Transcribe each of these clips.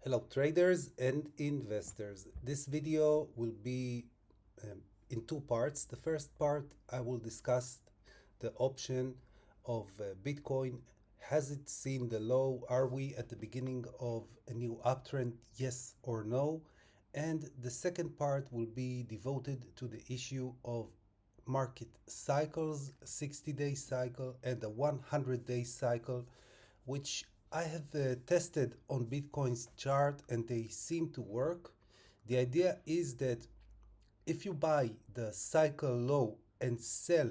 Hello traders and investors. This video will be in two parts. The first part I will discuss the option of Bitcoin. Has it seen the low? Are we at the beginning of a new uptrend? Yes or no? And the second part will be devoted to the issue of market cycles, 60-day cycle and the 100-day cycle, which I have tested on Bitcoin's chart and they seem to work. The idea is that if you buy the cycle low and sell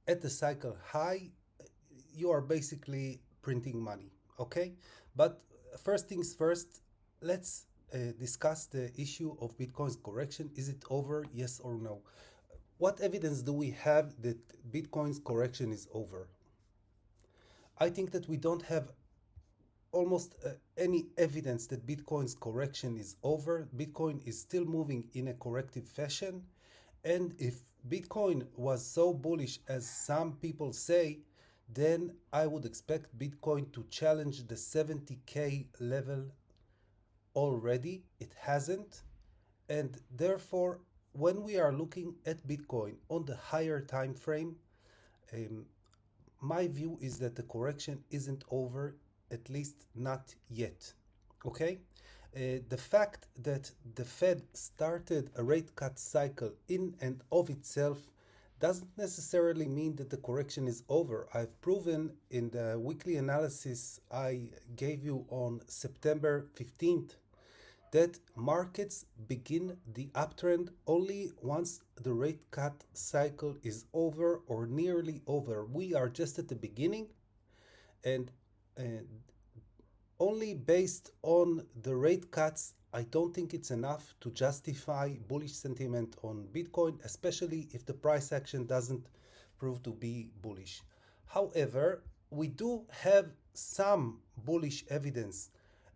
at the cycle high, you are basically printing money. Okay, but first things first, let's discuss the issue of Bitcoin's correction. Is it over? Yes or no? What evidence do we have that Bitcoin's correction is over? I think that we don't have almost any evidence that Bitcoin's correction is over. Bitcoin is still moving in a corrective fashion. And if Bitcoin was so bullish as some people say, then I would expect Bitcoin to challenge the 70K level already. It hasn't. And therefore, when we are looking at Bitcoin on the higher time frame, um, my view is that the correction isn't over, at least not yet. Okay? The fact that the Fed started a rate cut cycle in and of itself doesn't necessarily mean that the correction is over. I've proven in the weekly analysis I gave you on September 15th that markets begin the uptrend only once the rate cut cycle is over or nearly over. We are just at the beginning, and uh, only based on the rate cuts, I don't think it's enough to justify bullish sentiment on Bitcoin, especially if the price action doesn't prove to be bullish. However, we do have some bullish evidence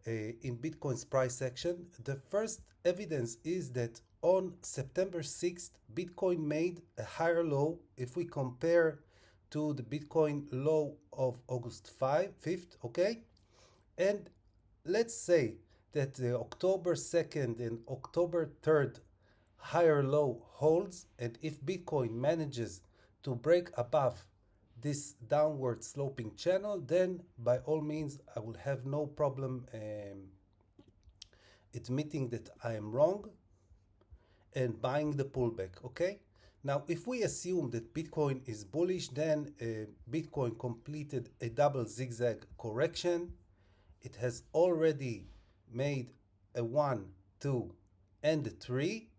in Bitcoin's price action. The first evidence is that on September 6th, Bitcoin made a higher low if we compare to the Bitcoin low of August 5th, okay? And let's say that the October 2nd and October 3rd higher low holds, and if Bitcoin manages to break above this downward sloping channel, then by all means I will have no problem admitting that I am wrong and buying the pullback. Okay, now if we assume that Bitcoin is bullish, then Bitcoin completed a double zigzag correction. It has already made a 1, 2 and a 3.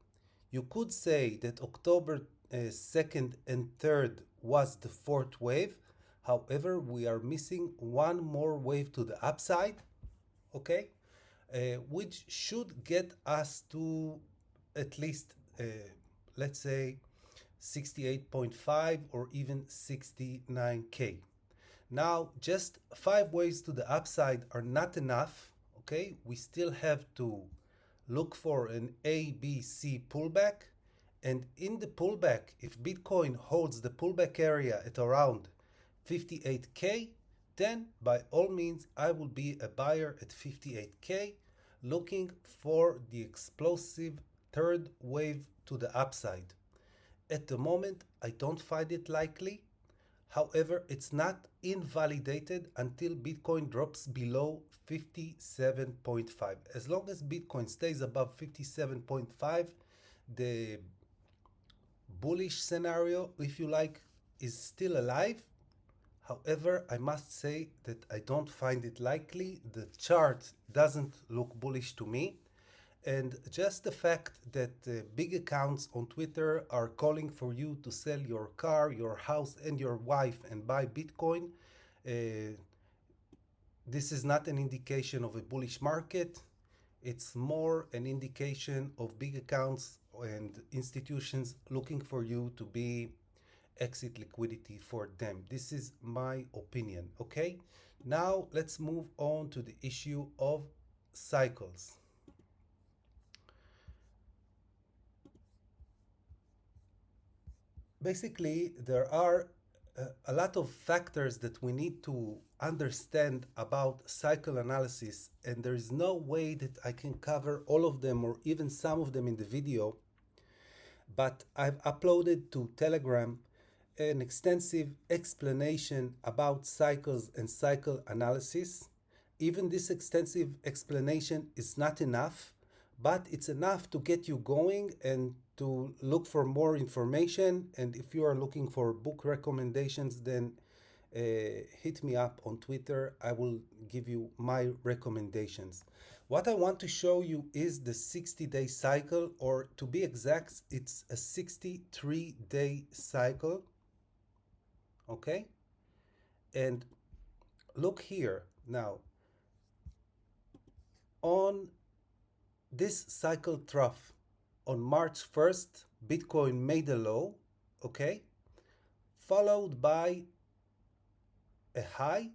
You could say that October 2nd and 3rd was the fourth wave. However, we are missing one more wave to the upside, okay, which should get us to at least, let's say, 68.5 or even 69K. Now, just 5 waves to the upside are not enough, okay? We still have to look for an A, B, C pullback. And in the pullback, if Bitcoin holds the pullback area at around 58K, then by all means, I will be a buyer at 58K, looking for the explosive third wave to the upside. At the moment, I don't find it likely. However, it's not invalidated until Bitcoin drops below 57.5. As long as Bitcoin stays above 57.5, the bullish scenario, if you like, is still alive. However, I must say that I don't find it likely. The chart doesn't look bullish to me. And just the fact that big accounts on Twitter are calling for you to sell your car, your house, and your wife and buy Bitcoin, this is not an indication of a bullish market. It's more an indication of big accounts and institutions looking for you to be exit liquidity for them. This is my opinion, okay? Now let's move on to the issue of cycles. Basically, there are a lot of factors that we need to understand about cycle analysis, and there is no way that I can cover all of them or even some of them in the video, but I've uploaded to Telegram an extensive explanation about cycles and cycle analysis. Even this extensive explanation is not enough, but it's enough to get you going and to look for more information. And if you are looking for book recommendations, then hit me up on Twitter. I will give you my recommendations. What I want to show you is the 60-day cycle, or to be exact, it's a 63-day cycle. Okay? And look here. Now, on this cycle trough on March 1st, Bitcoin made a low, okay? Followed by a high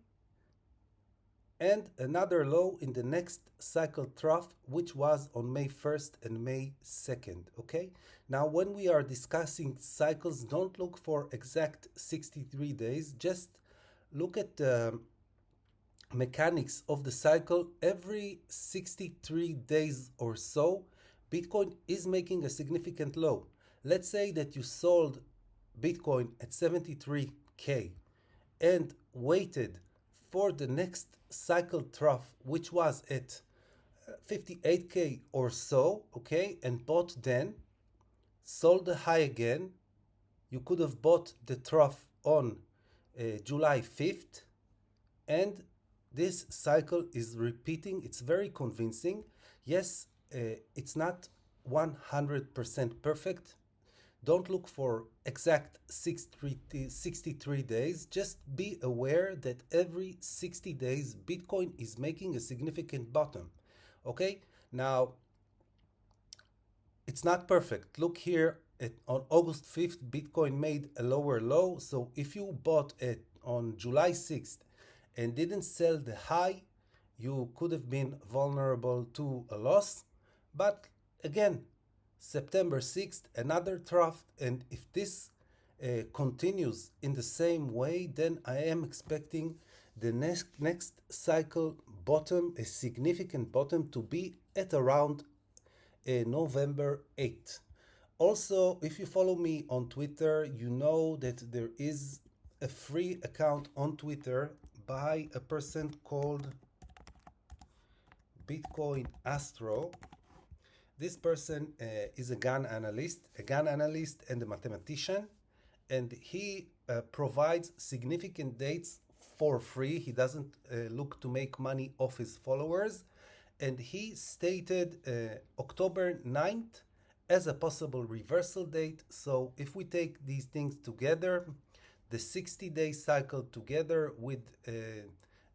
and another low in the next cycle trough, which was on May 1st and May 2nd, okay? Now, when we are discussing cycles, don't look for exact 63 days, just look at the mechanics of the cycle. Every 63 days or so, Bitcoin is making a significant low. Let's say that you sold Bitcoin at 73K and waited for the next cycle trough, which was at 58K or so, okay, and bought then, sold the high again. You could have bought the trough on July 5th, and this cycle is repeating. It's very convincing. Yes, it's not 100% perfect. Don't look for exact 63 days. Just be aware that every 60 days, Bitcoin is making a significant bottom. Okay? Now, it's not perfect. Look here, on August 5th, Bitcoin made a lower low. So if you bought it on July 6th and didn't sell the high, you could have been vulnerable to a loss. But again, September 6th, another trough, and if this continues in the same way, then I am expecting the next cycle bottom, a significant bottom, to be at around November 8th. Also, if you follow me on Twitter, you know that there is a free account on Twitter by a person called Bitcoin Astro. This person is a gun analyst and a mathematician, and he provides significant dates for free. He doesn't look to make money off his followers, and he stated October 9th as a possible reversal date. So if we take these things together, the 60-day cycle together with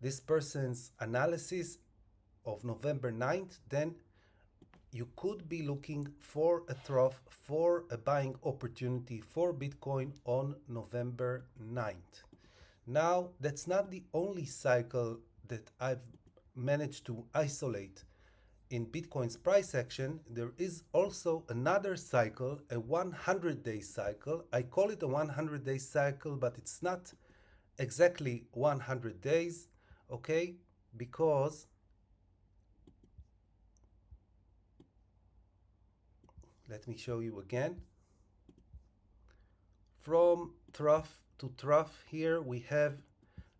this person's analysis of November 9th, then you could be looking for a trough, for a buying opportunity for Bitcoin on November 9th. Now, that's not the only cycle that I've managed to isolate in Bitcoin's price action. There is also another cycle, a 100-day cycle. I call it a 100-day cycle, but it's not exactly 100 days, okay? Because let me show you again. From trough to trough here, we have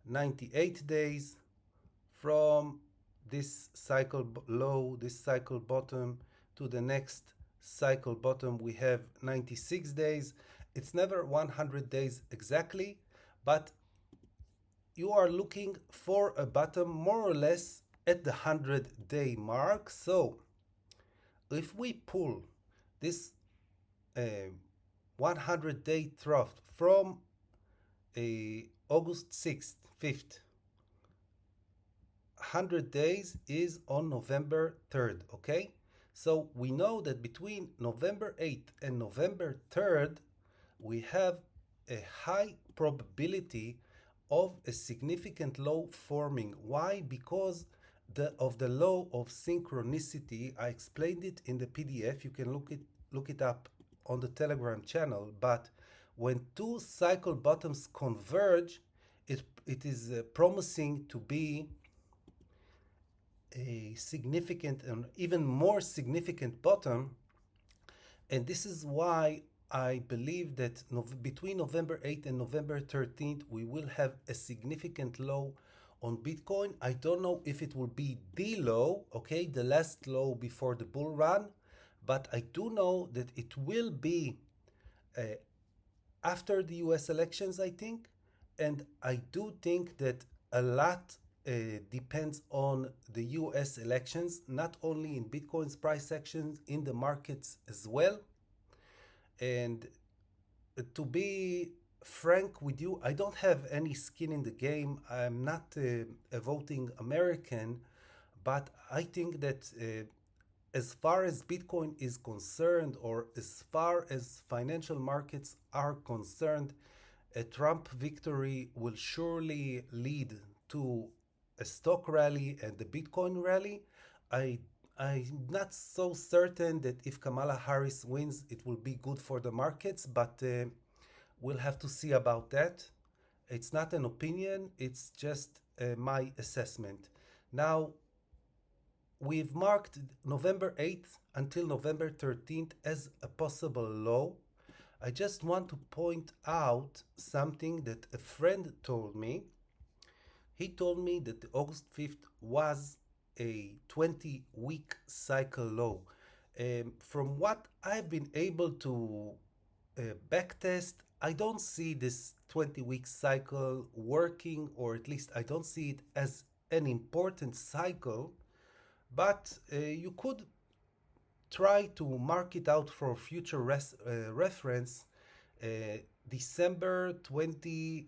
98 days. From this cycle low, this cycle bottom, to the next cycle bottom, we have 96 days. It's never 100 days exactly, but you are looking for a bottom more or less at the 100-day mark. So if we pull this 100-day trough from August 6th, 5th, 100 days is on November 3rd, okay? So we know that between November 8th and November 3rd, we have a high probability of a significant low forming. Why? Because of the law of synchronicity. I explained it in the PDF. You can look it up on the Telegram channel. But when two cycle bottoms converge, it is promising to be a significant and even more significant bottom. And this is why I believe that between November 8th and November 13th, we will have a significant low on Bitcoin. I don't know if it will be the low, okay, the last low before the bull run, but I do know that it will be uh, after the US elections, I think. And I do think that a lot depends on the US elections, not only in Bitcoin's price action, in the markets as well. And to be frank with you, I don't have any skin in the game. I'm not a voting American, but I think that as far as Bitcoin is concerned, or as far as financial markets are concerned, a Trump victory will surely lead to a stock rally and the Bitcoin rally. I I'm not so certain that if Kamala Harris wins, it will be good for the markets, but we'll have to see about that. It's not an opinion, it's just my assessment. Now, we've marked November 8th until November 13th as a possible low. I just want to point out something that a friend told me. He told me that the August 5th was a 20-week cycle low. From what I've been able to backtest, I don't see this 20-week cycle working, or at least I don't see it as an important cycle, but you could try to mark it out for future reference. December 20,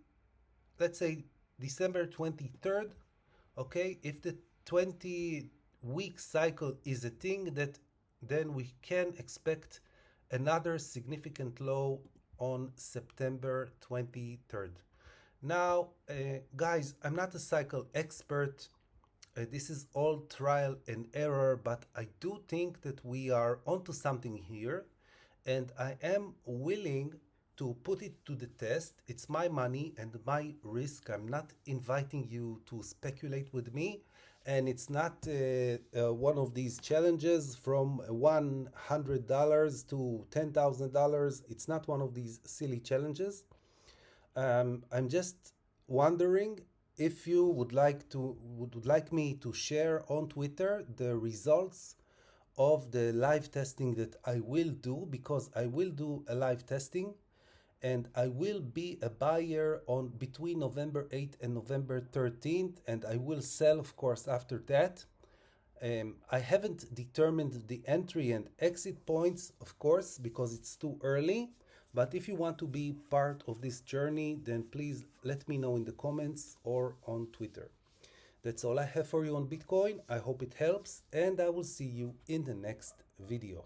let's say December 23rd, okay? If the 20-week cycle is a thing, that then we can expect another significant low on September 23rd. Now, guys, I'm not a cycle expert. This is all trial and error, but I do think that we are onto something here, and I am willing to put it to the test. It's my money and my risk. I'm not inviting you to speculate with me, and it's not one of these challenges from $100 to $10,000. It's not one of these silly challenges. I'm just wondering if you would like me to share on Twitter the results of the live testing that I will do, because I will do a live testing and I will be a buyer on between November 8th and November 13th, and I will sell, of course, after that. I haven't determined the entry and exit points, of course, because it's too early. But if you want to be part of this journey, then please let me know in the comments or on Twitter. That's all I have for you on Bitcoin. I hope it helps, and I will see you in the next video.